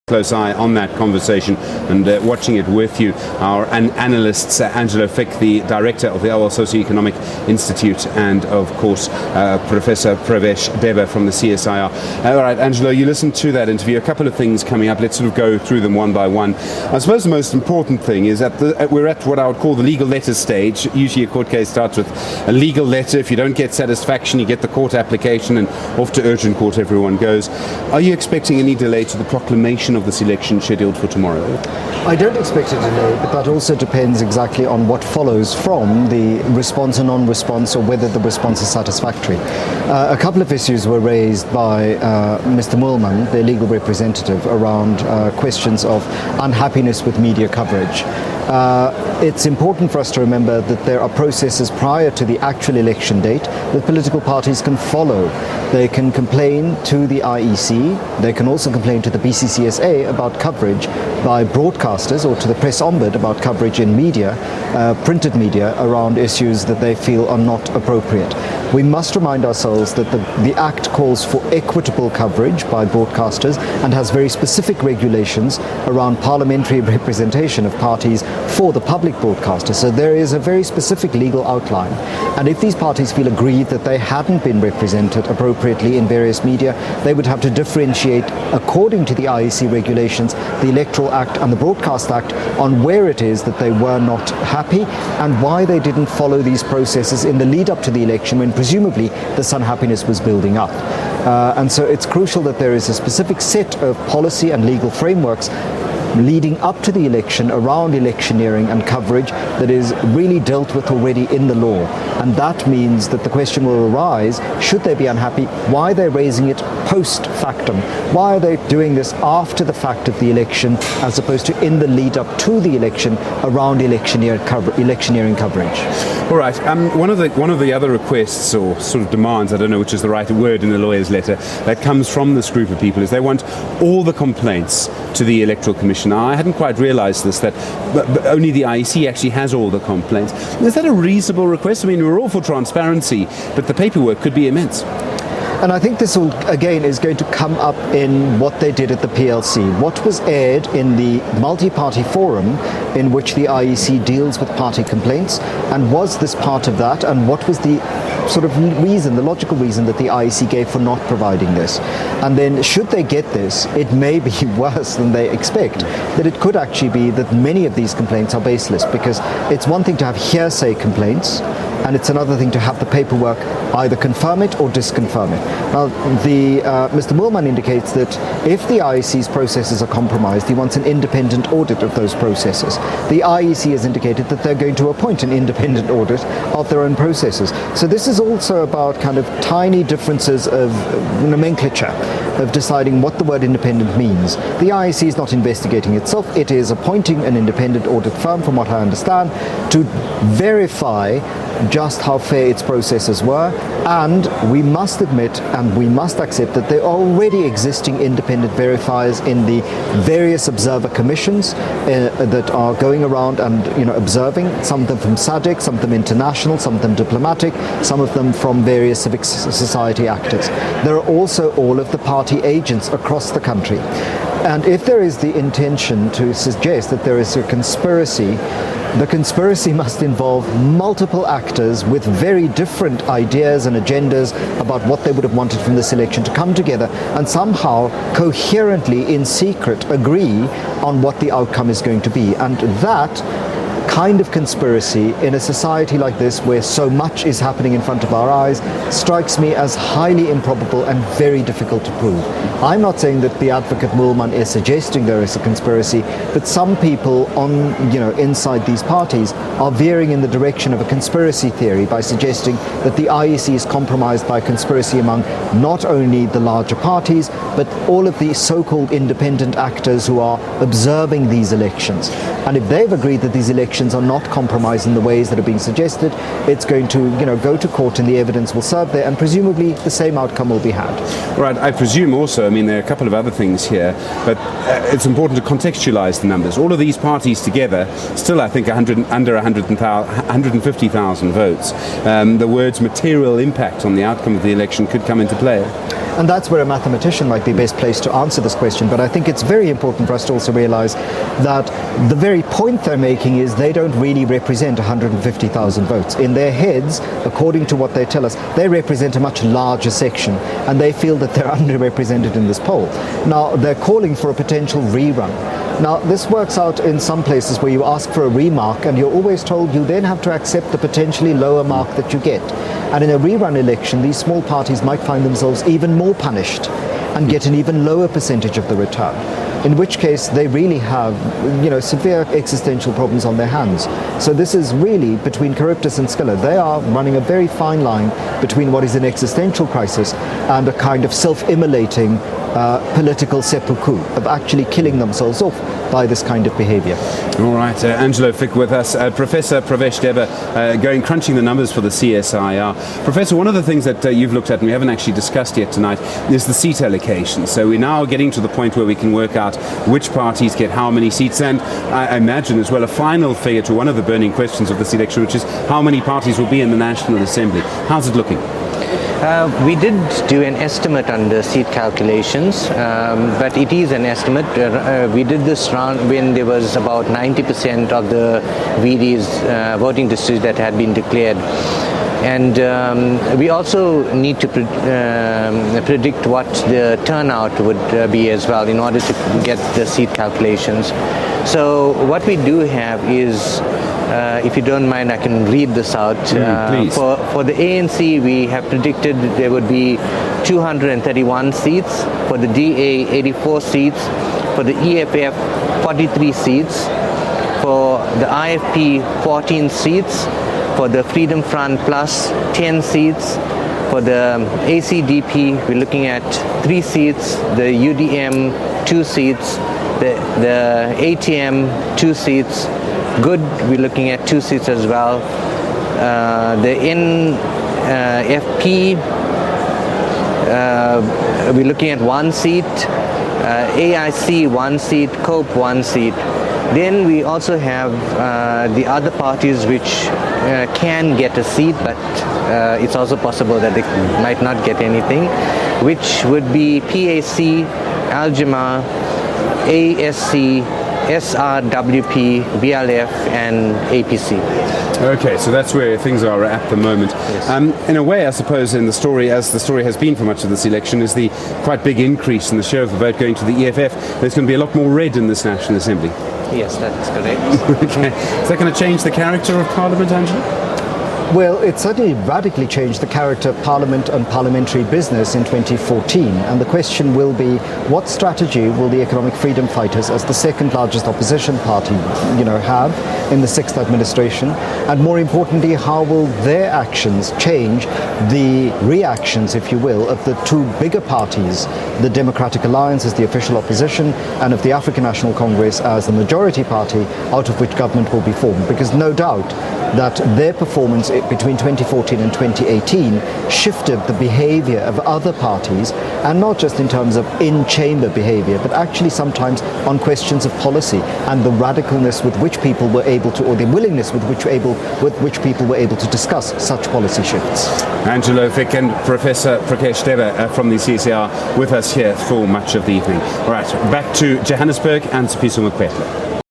close eye on that conversation and watching it with you. Our analysts, Angelo, Fick, the director of the AUWAL Socio-economic Institute, and of course Professor Pravesh, Debba from the CSIR. All right, Angelo, you listened to that interview. A couple of things coming up. Let's sort of go through them one by one. I suppose the most important thing is that we're at what I would call the legal letter stage. Usually a court case starts with a legal letter. If you don't get satisfaction, you get the court application, and off to urgent court everyone goes. Are you expecting any delay to the proclamation of this election scheduled for tomorrow? I don't expect a delay, but that also depends exactly on what follows from the response or non-response, or whether the response is satisfactory. A couple of issues were raised by Mr. Moolman, the legal representative, around questions of unhappiness with media coverage. It's important for us to remember that there are processes prior to the actual election date that political parties can follow. They can complain to the IEC, they can also complain to the BCCSA about coverage by broadcasters, or to the press ombudsman about coverage in media, printed media, around issues that they feel are not appropriate. We must remind ourselves that the Act calls for equitable coverage by broadcasters and has very specific regulations around parliamentary representation of parties for the public broadcaster. So there is a very specific legal outline. And if these parties feel aggrieved that they hadn't been represented appropriately in various media, they would have to differentiate, according to the IEC regulations, the Electoral Act and the Broadcast Act, on where it is that they were not happy and why they didn't follow these processes in the lead up to the election, when presumably this unhappiness was building up. And so it's crucial that there is a specific set of policy and legal frameworks leading up to the election around electioneering and coverage that is really dealt with already in the law. And that means that the question will arise, should they be unhappy, why they're raising it post factum? Why are they doing this after the fact of the election as opposed to in the lead up to the election around electioneering coverage? All right. One of the other requests, or sort of demands, I don't know which is the right word in the lawyer's letter, that comes from this group of people is they want all the complaints to the Electoral Commission. Now, I hadn't quite realised this, that only the IEC actually has all the complaints. Is that a reasonable request? I mean, we're all for transparency, but the paperwork could be immense. And I think this will, again, is going to come up in what they did at the PLC. What was aired in the multi-party forum in which the IEC deals with party complaints, and was this part of that, and what was the sort of reason, the logical reason that the IEC gave for not providing this? And then, should they get this, it may be worse than they expect, that it could actually be that many of these complaints are baseless, because it's one thing to have hearsay complaints, and it's another thing to have the paperwork either confirm it or disconfirm it. Now, Mr. Moolman indicates that if the IEC's processes are compromised, he wants an independent audit of those processes. The IEC has indicated that they're going to appoint an independent audit of their own processes. So this is also about kind of tiny differences of nomenclature, of deciding what the word independent means. The IEC is not investigating itself, it is appointing an independent audit firm, from what I understand, to verify just how fair its processes were. And we must admit and we must accept that there are already existing independent verifiers in the various observer commissions that are going around and observing, some of them from SADC, some of them international, some of them diplomatic, some of them from various civic society actors. There are also all of the party agents across the country. And if there is the intention to suggest that there is a conspiracy, the conspiracy must involve multiple actors with very different ideas and agendas about what they would have wanted from this election to come together and somehow coherently, in secret, agree on what the outcome is going to be. And that kind of conspiracy in a society like this, where so much is happening in front of our eyes, strikes me as highly improbable and very difficult to prove. I'm not saying that the advocate Moolman is suggesting there is a conspiracy, but some people inside these parties are veering in the direction of a conspiracy theory by suggesting that the IEC is compromised by conspiracy among not only the larger parties, but all of the so-called independent actors who are observing these elections. And if they've agreed that these elections are not compromised in the ways that are being suggested, it's going to go to court and the evidence will serve there, and presumably the same outcome will be had. Right, I presume also, I mean, there are a couple of other things here, but it's important to contextualize the numbers. All of these parties together, still I think under 150,000 votes. The words material impact on the outcome of the election could come into play. And that's where a mathematician might be best placed to answer this question. But I think it's very important for us to also realize that the very point they're making is they don't really represent 150,000 votes. In their heads, according to what they tell us, they represent a much larger section, and they feel that they're underrepresented in this poll. Now, they're calling for a potential rerun. Now, this works out in some places where you ask for a remark and you're always told you then have to accept the potentially lower mark that you get. And in a rerun election, these small parties might find themselves even more punished and get an even lower percentage of the return, in which case they really have, severe existential problems on their hands. So this is really between Charybdis and Scylla. They are running a very fine line between what is an existential crisis and a kind of self-immolating political seppuku of actually killing themselves off by this kind of behavior. All right, Angelo Fick with us. Professor Pravesh Debba crunching the numbers for the CSIR. Professor, one of the things that you've looked at and we haven't actually discussed yet tonight is the seat allocation. So we're now getting to the point where we can work out which parties get how many seats, and I imagine as well a final figure to one of the burning questions of this election, which is how many parties will be in the National Assembly. How's it looking? We did do an estimate on the seat calculations, but it is an estimate. We did this round when there was about 90% of the VDs voting districts that had been declared. And we also need to predict what the turnout would be as well in order to get the seat calculations. So what we do have is, if you don't mind, I can read this out. Please. For the ANC, we have predicted there would be 231 seats. For the DA, 84 seats. For the EFF, 43 seats. For the IFP, 14 seats. For the Freedom Front Plus, 10 seats. For the ACDP, we're looking at 3 seats. The UDM, 2 seats. The ATM, 2 seats. Good, we're looking at 2 seats as well. The NFP, we're looking at 1 seat. AIC, 1 seat. COPE, 1 seat. Then we also have the other parties which can get a seat, but it's also possible that they might not get anything, which would be PAC, Aljama, ASC, SRWP, BLF, and APC. Okay, so that's where things are at the moment. Yes. In a way, I suppose, in the story, as the story has been for much of this election, is the quite big increase in the share of the vote going to the EFF. There's going to be a lot more red in this National Assembly. Yes, that's correct. Okay. Is that going to change the character of Parliament, Angelo? Well, it certainly radically changed the character of Parliament and parliamentary business in 2014. And the question will be, what strategy will the economic freedom fighters, as the second largest opposition party, have in the 6th administration? And more importantly, how will their actions change the reactions, if you will, of the 2 bigger parties, the Democratic Alliance as the official opposition and of the African National Congress as the majority party, out of which government will be formed? Because no doubt that their performance between 2014 and 2018 shifted the behavior of other parties, and not just in terms of in-chamber behavior, but actually sometimes on questions of policy and the radicalness with which people were able to, or the willingness with which people were able to discuss such policy shifts. Angelo Fick and Professor Pravesh Debba from the CSIR with us here for much of the evening. All right, back to Johannesburg and Sipiso Mkwetla.